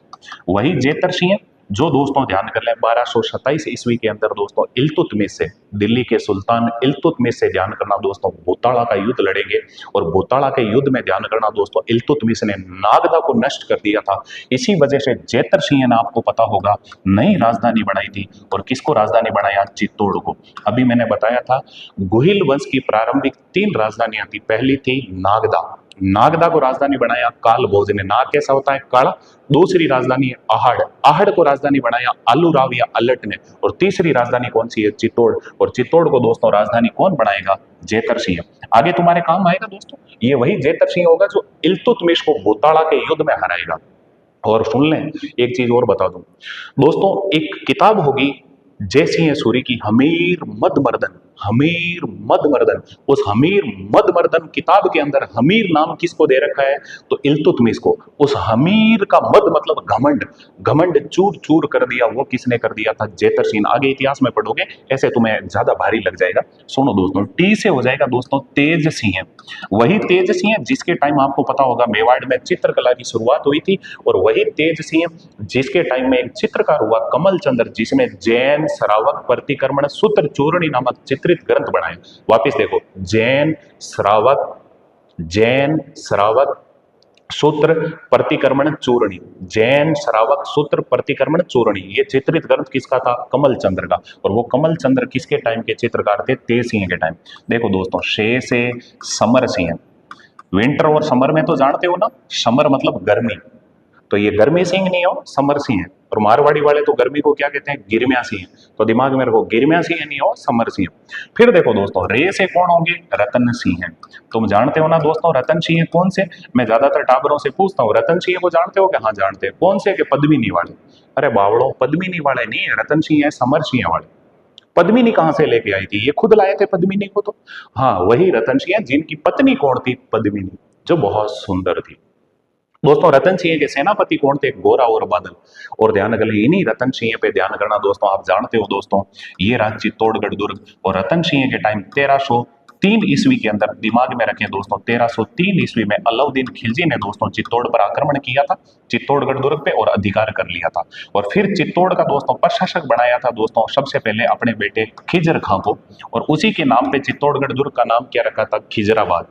S1: वही जेतर सिंह जो दोस्तों ध्यान कर लें 1227 ईस्वी के अंदर दोस्तों इल्तुतमिश से, दिल्ली के सुल्तान इल्तुतमिश से ध्यान करना दोस्तों भूताड़ा का युद्ध लड़ेंगे। और भूताड़ा के युद्ध में ध्यान करना दोस्तों इल्तुतमिश ने नागदा को नष्ट कर दिया था। इसी वजह से जेतर सिंह ने, आपको पता होगा, नई राजधानी बनाई थी। और किसको राजधानी बनाया? चित्तौड़ को। अभी मैंने बताया था गोहिल वंश की प्रारंभिक 3 राजधानियां थी। पहली थी नागदा, नागदा को राजधानी बनाया कालभोज ने। नाग कैसा होता है? काला। दूसरी राजधानी है आहड़, आहड़ को राजधानी बनाया आलूराव या अल्लट ने। और तीसरी राजधानी कौन सी है? चित्तौड़। और चित्तौड़ को दोस्तों राजधानी कौन बनाएगा? जेतर सिंह। आगे तुम्हारे काम आएगा दोस्तों, ये वही जेतर सिंह होगा जो इल्तुतमिश को भूताड़ा के युद्ध में हराएगा। और सुन लें, एक चीज और बता दूं दोस्तों, एक किताब होगी जय सिंह सूरी की, हमीर मदमर्दन, हमीर मदमर्दन। उस हमीर मदमर्दन किताब के अंदर हमीर नाम किसको दे रखा है? तो इल्तुतमिश को। उस हमीर का मद मतलब घमंड, घमंड चूर चूर कर दिया, वो किसने कर दिया था? जेतर सिंह। आगे इतिहास में पढ़ोगे, ऐसे तुम्हें ज्यादा भारी लग जाएगा। सुनो दोस्तों, टी से हो जाएगा दोस्तों तेज सिंह। वही तेज सिंह जिसके टाइम आपको पता होगा मेवाड़ में चित्रकला की शुरुआत हुई थी। और वही तेज सिंह जिसके टाइम में एक चित्रकार हुआ कमल चंद्र, जिसने जैन श्रावक प्रतिक्रमण सूत्र चूर्णी नामक चित्रित ग्रंथ बनाए। वापिस देखो, जैन श्रावक सूत्र प्रतिक्रमण चूर्णी, जैन श्रावक सूत्र प्रतिक्रमण चूर्णी, ये चित्रित ग्रंथ किसका था? कमल चंद्र का। और वो कमल चंद्र किसके टाइम के चित्रकार थे? तेज सिंह के टाइम। देखो दोस्तों, शे से समर सिंह, विंटर और समर में तो जानते हो ना, समर मतलब गर्मी, तो ये गर्मी सिंह नहीं हो, समर सिंह है। और मारवाड़ी वाले तो गर्मी को क्या कहते हैं? गिरमिया सिंह। तो दिमाग में रखो, गिरमिया सिंह नहीं हो, समर सिंह। फिर देखो दोस्तों, रे से कौन होंगे? रतन सिंह। तुम जानते हो ना दोस्तों रतन सिंह कौन से? मैं ज्यादातर टाबरों से पूछता हूँ, रतन सिंह को जानते हो? क्या? हाँ जानते हैं। कौन से? के पद्मिनी वाले। अरे बावड़ो, पद्मिनी वाले नहीं है, रतन सिंह है समर सिंह वाले। पद्मिनी कहां से लेके आई थी? ये खुद लाए थे पद्मिनी को। तो हाँ, वही रतन सिंह जिनकी पत्नी कौन थी? पद्मिनी, जो बहुत सुंदर थी। दोस्तों रतन सिंह के सेनापति कौन थे? गोरा और बादल। और ध्यान कर इन्हीं रतन सिंह पे ध्यान करना दोस्तों। आप जानते हो दोस्तों, ये राज चित्तौड़गढ़ दुर्ग। और रतन सिंह के टाइम 1303 ईस्वी के अंदर, दिमाग में रखें दोस्तों, 1303 ईस्वी में अलाउद्दीन खिलजी ने दोस्तों चित्तौड़ पर आक्रमण किया था, चित्तौड़गढ़ दुर्ग पे, और अधिकार कर लिया था। और फिर चित्तौड़ का दोस्तों प्रशासक बनाया था दोस्तों सबसे पहले अपने बेटे खिजर खां को। और उसी के नाम पे चित्तौड़गढ़ दुर्ग का नाम क्या रखा था? खिजराबाद।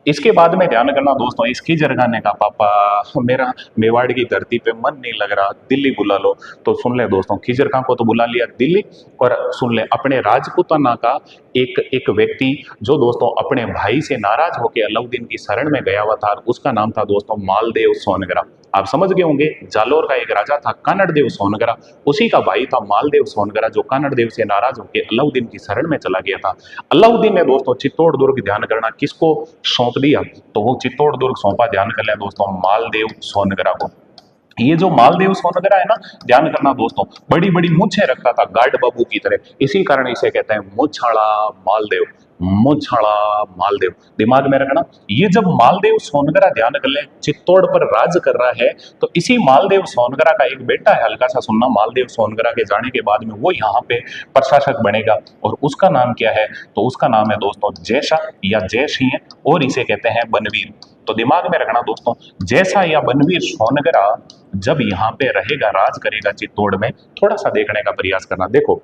S1: इसके बाद में ध्यान करना दोस्तों, इस खिजर खां ने कहा, पापा मेरा मेवाड़ की धरती पे मन नहीं लग रहा, दिल्ली बुला लो। तो सुन ले दोस्तों, खिजर खां को तो बुला लिया दिल्ली। और सुन ले, अपने राजपूताना का एक व्यक्ति जो दोस्तों अपने भाई से नाराज होकर अलाउद्दीन की शरण में गया हुआ था, उसका नाम था दोस्तों मालदेव सोनगरा। आप समझ गए होंगे, जालोर का एक राजा था कानड़देव सोनगरा, उसी का भाई था मालदेव सोनगरा, जो कानड़देव से नाराज होकर अलाउद्दीन की शरण में चला गया था। अलाउद्दीन ने दोस्तों चित्तौड़ दुर्ग, ध्यान करना, किसको सौंप दिया? तो वो चित्तौड़ दुर्ग सौंपा, ध्यान कर लें दोस्तों, मालदेव सोनगरा को। ये जो मालदेव सोनगरा है ना, ध्यान करना दोस्तों, बड़ी बड़ी मूछें रखता था गार्ड बाबू की तरह, इसी कारण इसे कहते हैं मूछाड़ा मालदेव। मुछड़ा मालदेव। दिमाग में रखना, ये जब मालदेव सोनगरा, ध्यान कर ले, चित्तौड़ पर राज कर रहा है, तो इसी मालदेव सोनगरा का एक बेटा है, हल्का सा सुनना, मालदेव सोनगरा के जाने के बाद में वो यहाँ पे प्रशासक बनेगा, और उसका नाम क्या है, तो उसका नाम है दोस्तों जैसा या जय सिंह, और इसे कहते हैं बनवीर। तो दिमाग में रखना दोस्तों, जैसा या बनवीर सोनगरा जब यहाँ पे रहेगा, राज करेगा चित्तौड़ में, थोड़ा सा देखने का प्रयास करना। देखो,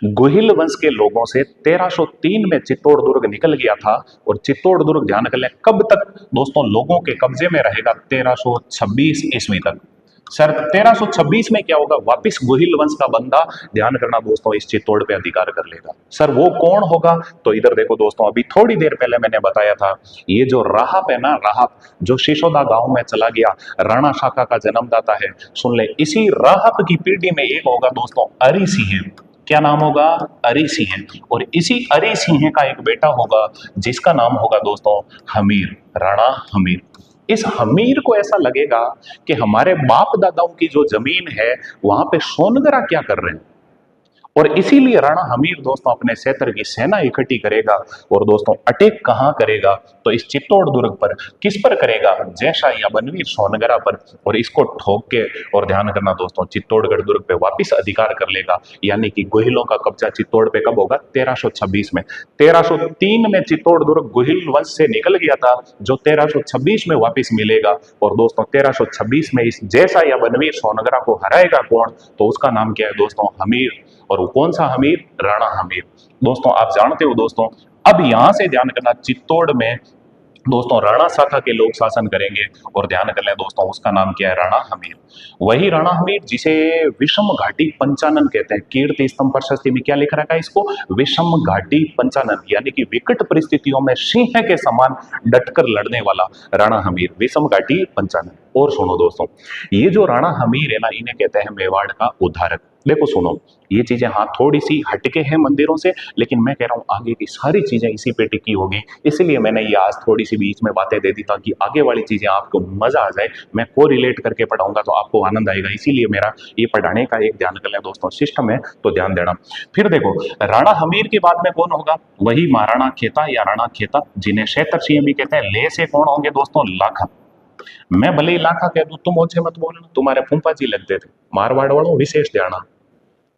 S1: गुहिल वंश के लोगों से 1303 में चित्तौड़ दुर्ग निकल गया था, और चित्तौड़ दुर्ग ध्यान कर लें कब तक दोस्तों लोगों के कब्जे में रहेगा, 1326 ईस्वी तक। सर 1326 में क्या होगा, वापिस गुहिल वंश का बंदा, ध्यान करना दोस्तों, इस चित्तौड़ पे अधिकार कर लेगा। सर वो कौन होगा, तो इधर देखो दोस्तों, अभी थोड़ी देर पहले मैंने बताया था, ये जो राहप है ना, राहप जो सिसोदा गांव में चला गया, राणा शाखा का जन्मदाता है, सुन ले, इसी राहप की पीढ़ी में एक होगा दोस्तों अरि सिंह। क्या नाम होगा, अरि सिंह। और इसी अरि सिंह का एक बेटा होगा जिसका नाम होगा दोस्तों हमीर, राणा हमीर। इस हमीर को ऐसा लगेगा कि हमारे बाप दादाओं की जो जमीन है वहां पे सोनगरा क्या कर रहे हैं, और इसीलिए राणा हमीर दोस्तों अपने क्षेत्र की सेना इकट्ठी करेगा, और दोस्तों अटैक कहां करेगा, तो इस चित्तौड़ दुर्ग पर। किस पर करेगा, जैसा या बनवीर सोनगरा पर, और इसको ठोक के, और ध्यान करना दोस्तों, चित्तौड़गढ़ दुर्ग पे वापिस अधिकार कर लेगा। यानी कि गुहिलों का कब्जा चित्तौड़ पे कब होगा, 1326 में। 1303 में चित्तौड़ दुर्ग गुहिल वंश से निकल गया था, जो 1326 में वापिस मिलेगा। और दोस्तों 1326 में इस जैसा या बनवीर सोनगरा को हराएगा कौन, तो उसका नाम क्या है दोस्तों, हमीर। और वो कौन सा हमीर, राणा हमीर। दोस्तों आप जानते हो दोस्तों, अब यहां से ध्यान करना, चित्तौड़ में दोस्तों राणा शाखा के लोग शासन करेंगे, और ध्यान कर लें दोस्तों, उसका नाम क्या है, राणा हमीर। वही राणा हमीर जिसे विषम घाटी पंचानन कहते हैं। कीर्ति स्तंभ प्रशस्ति में क्या लिख रखा है इसको, विषम घाटी पंचानन, यानी कि विकट परिस्थितियों में सिंह के समान डटकर लड़ने वाला राणा हमीर, विषम घाटी पंचानन। और सुनो दोस्तों, ये जो राणा हमीर है ना, इन्हें कहते हैं मेवाड़ का उद्धारक। देखो सुनो, ये चीजें हाँ थोड़ी सी हटके हैं मंदिरों से, लेकिन मैं कह रहा हूँ आगे की सारी चीजें इसी पे टिकी होगी, इसलिए मैंने ये आज थोड़ी सी बीच में बातें दे दी ताकि आगे वाली चीजें आपको मजा आ जाए। मैं को रिलेट करके पढ़ाऊंगा तो आपको आनंद आएगा, इसीलिए मेरा ये पढ़ाने का एक ध्यान कर लें दोस्तों सिस्टम है, तो ध्यान देना। फिर देखो, राणा हमीर के बाद में कौन होगा, वही महाराणा खेता या राणा खेता, जिन्हें क्षेत्र सिंह भी कहते हैं। ले से कौन होंगे दोस्तों, लाखा। मैं भले ही लाखा कह दूं, तुम ओछे मत बोलना, तुम्हारे फूफा जी लगते थे। मारवाड़ वालों विशेष ध्यान।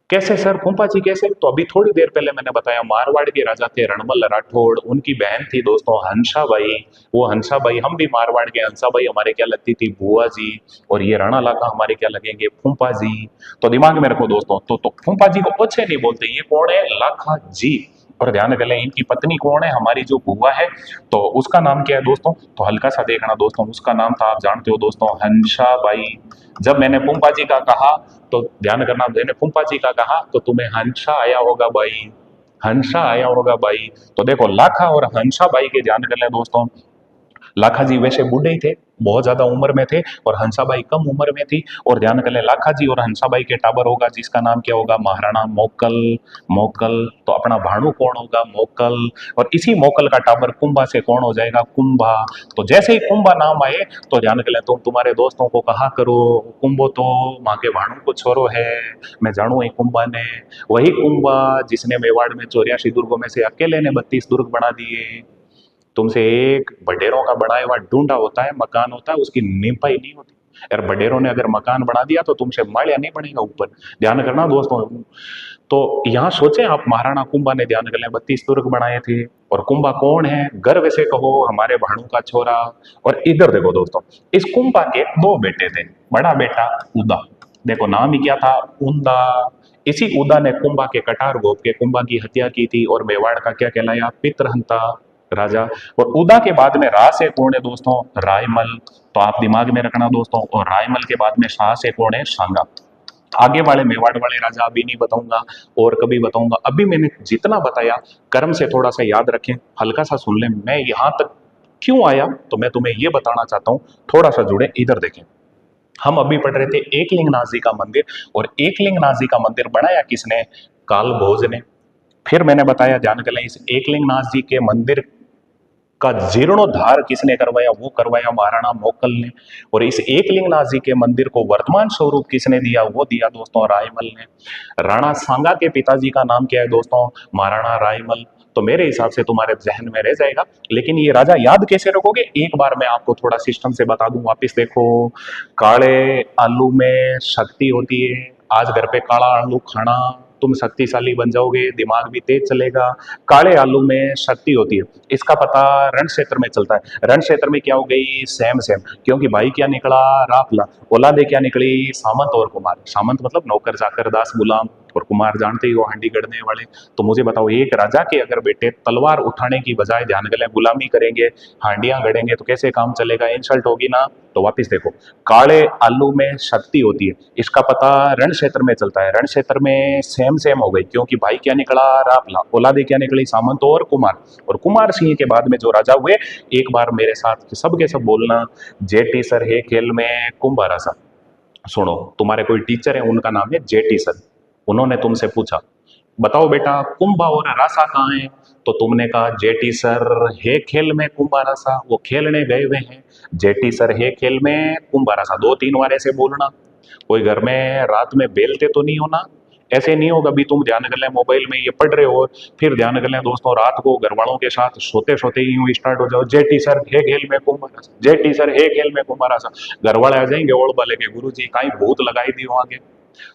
S1: कैसे सर, फूफा जी कैसे, तो अभी थोड़ी देर पहले मैंने बताया, मारवाड़ के राजा थे रणमल राठौड़, उनकी बहन थी दोस्तों हंसाबाई। वो हंसाबाई, हम भी मारवाड़ के, हंसाबाई हमारे क्या लगती थी, बुआ जी, और ये राणा लाखा हमारे क्या लगेंगे, फूफा जी। तो दिमाग में रखो दोस्तों, तो फूफा जी को ओछे नहीं बोलते, ये कौन है, लाखा जी। और ध्यान कर लें, इनकी पत्नी कौन है, हमारी जो बुआ है, तो उसका नाम क्या है दोस्तों, तो हल्का सा देखना दोस्तों, उसका नाम था, आप जानते हो दोस्तों, हंसाबाई। जब मैंने फूफा जी का कहा, तो ध्यान करना, मैंने फूफा जी का कहा तो तुम्हें हंसा आया होगा बाई, हंसा आया होगा बाई। तो देखो, लाखा और हंसा बाई के ध्यान कर लें दोस्तों, लाखा जी वैसे बूढ़े ही थे, बहुत ज्यादा उम्र में थे, और हंसाबाई कम उम्र में थी। और ध्यान कर ले, लाखा जी और हंसाबाई के टाबर होगा जिसका नाम क्या होगा, महाराणा मोकल। मोकल, तो अपना भाणु कौन होगा, मोकल। और इसी मोकल का टाबर कुंभा से कौन हो जाएगा, कुंभा। तो जैसे ही कुंभा नाम आए, तो ध्यान कर ले, तुम तुम्हारे दोस्तों को कहा करो, कुंभो तो माँ के भाणु को छोरो है, मैं जानू ही कुंभा ने। वही कुंभा जिसने मेवाड़ में 84 दुर्गों में से अकेले ने 32 दुर्ग बना दिए। तुमसे एक बडेरों का बनाया हुआ ढूंढा होता है, मकान होता है, उसकी नींपाई नहीं होती। यार बडेरों ने अगर मकान बना दिया तो तुमसे माड़िया नहीं बनेगा ऊपर, ध्यान करना दोस्तों। तो यहाँ सोचे आप, महाराणा कुंभा ने ध्यान कर लें 32 दुर्ग बनाए थे, और कुंभा कौन है, गर्व से कहो हमारे भाणु का छोरा। और इधर देखो दोस्तों, इस कुंभा के दो बेटे थे, बड़ा बेटा उदा, देखो नाम ही क्या था, उदा। इसी उदा ने कुंभा के कटार गोप के कुंभा की हत्या की थी, और मेवाड़ का क्या कहलाया, पितृहंता राजा। और उदा के बाद में रा से कौन है दोस्तों, रायमल। तो आप दिमाग में रखना दोस्तों, और रायमल के बाद में शाह से कौन है, सांगा। आगे वाले मेवाड़ वाले राजा अभी नहीं बताऊंगा, और कभी बताऊंगा। अभी मैंने जितना बताया कर्म से थोड़ा सा याद रखें, हल्का सा सुन लें, मैं यहां तक क्यों आया, तो मैं तुम्हें यह बताना चाहता हूं, थोड़ा सा जुड़े, इधर देखें। हम अभी पढ़ रहे थे एकलिंगनाथ जी का मंदिर, और एकलिंगनाथ जी का मंदिर बनाया किसने, कालभोज ने। फिर मैंने बताया, ध्यान कर लें, इस एकलिंगनाथ जी के मंदिर का जीर्णोद्धार किसने करवाया, वो करवाया महाराणा मोकल ने। और इस एकलिंगनाथ जी के मंदिर को वर्तमान स्वरूप किसने दिया, वो दिया दोस्तों रायमल ने। राणा सांगा के पिताजी का नाम क्या है दोस्तों, महाराणा रायमल। तो मेरे हिसाब से तुम्हारे जहन में रह जाएगा। लेकिन ये राजा याद कैसे रखोगे, एक बार मैं आपको थोड़ा सिस्टम से बता दूं। वापिस देखो, काले आलू में शक्ति होती है। आज घर पे काला आलू खाना, तुम शक्तिशाली बन जाओगे, दिमाग भी तेज चलेगा। काले आलू में शक्ति होती है, इसका पता रण क्षेत्र में चलता है। रण क्षेत्र में क्या हो गई, सेम सेम, क्योंकि भाई क्या निकला, राफला। औलादे क्या निकली, सामंत और कुमार। सामंत मतलब नौकर चाकर दास गुलाम, और कुमार जानते ही हो हंडी गढ़ने वाले। तो मुझे बताओ, एक राजा के अगर बेटे तलवार उठाने की बजाय ध्यान गले गुलामी करेंगे, हांडियां गढ़ेंगे, तो कैसे काम चलेगा, इंसल्ट होगी ना। तो वापिस देखो, काले आलू में शक्ति होती है, इसका पता रण क्षेत्र में चलता है। रण क्षेत्र में सेम सेम हो गई, क्योंकि भाई क्या निकला, राफला। औलादे क्या निकली, सामंत और कुमार। और कुमार सिंह के बाद में जो राजा हुए, एक बार मेरे साथ सबके सब बोलना, जेटी सर है खेल में कुंभारा सा। सुनो, तुम्हारे कोई टीचर है, उनका नाम है जेटी सर। उन्होंने तुमसे पूछा, बताओ बेटा कुंभा और रासा कहाँ है। तो तुमने कहा जेटी सर है खेल में कुंभा रासा, वो खेलने गए हुए हैं। जेटी सर है खेल में कुंभा रासा, 2-3 बार ऐसे बोलना। कोई घर में रात में बेलते तो नहीं हो ना। ऐसे नहीं होगा भी तुम ध्यान कर लें मोबाइल में ये पढ़ रहे हो, फिर ध्यान कर लें दोस्तों रात को घर वालों के साथ सोते सोते ही यूं स्टार्ट हो जाओ, जेटी सर है खेल में कुंभा रासा, जेटी सर है खेल में कुंभा रासा। घर वाले आ जाएंगे ओढ़ वाले के, गुरु जी कहीं भूत लगाई दी हो आगे।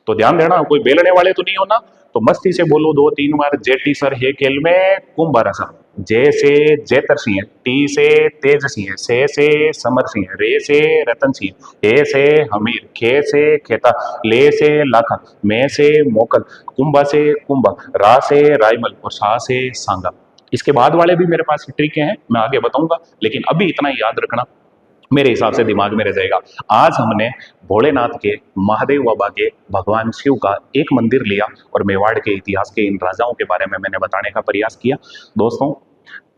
S1: तो ध्यान देना, कोई बेलने वाले तो नहीं हो ना। तो मस्ती से बोलो 2-3 बार, जेटी सर हे खेल में कुंभारा सा। जे से जेतर सिंह, टी से तेज सिंह, से समर सिंह, रे से रतन सिंह, हे से हमीर, खे से खेता, ले से लाखा, मैं से मोकल, कुंभा से कुंभा, रा से रायमल और सा से सांगा। इसके बाद वाले भी मेरे पास ट्रिक हैं, मैं आगे बताऊंगा, लेकिन अभी इतना ही याद रखना, मेरे हिसाब से दिमाग में रह जाएगा। आज हमने भोलेनाथ के, महादेव बाबा के, भगवान शिव का एक मंदिर लिया और मेवाड़ के इतिहास के इन राजाओं के बारे में मैंने बताने का प्रयास किया। दोस्तों,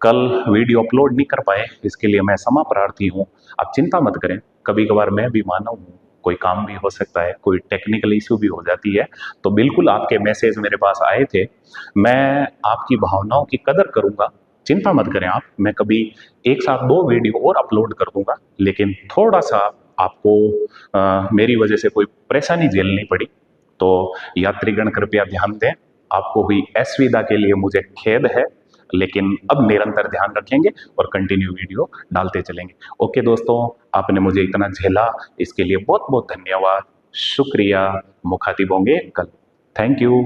S1: कल वीडियो अपलोड नहीं कर पाए, इसके लिए मैं क्षमा प्रार्थी हूँ। आप चिंता मत करें, कभी कभार मैं भी मानव हूँ, कोई काम भी हो सकता है, कोई टेक्निकल इश्यू भी हो जाती है। तो बिल्कुल आपके मैसेज मेरे पास आए थे, मैं आपकी भावनाओं की कदर करूंगा। चिंता मत करें आप, मैं कभी एक साथ 2 वीडियो और अपलोड कर दूंगा। लेकिन थोड़ा सा आपको मेरी वजह से कोई परेशानी झेलनी पड़ी, तो यात्रीगण कृपया ध्यान दें। आपको हुई असुविधा के लिए मुझे खेद है, लेकिन अब निरंतर ध्यान रखेंगे और कंटिन्यू वीडियो डालते चलेंगे। ओके दोस्तों, आपने मुझे इतना झेला, इसके लिए बहुत बहुत धन्यवाद, शुक्रिया। मुखातिब होंगे कल। Thank you.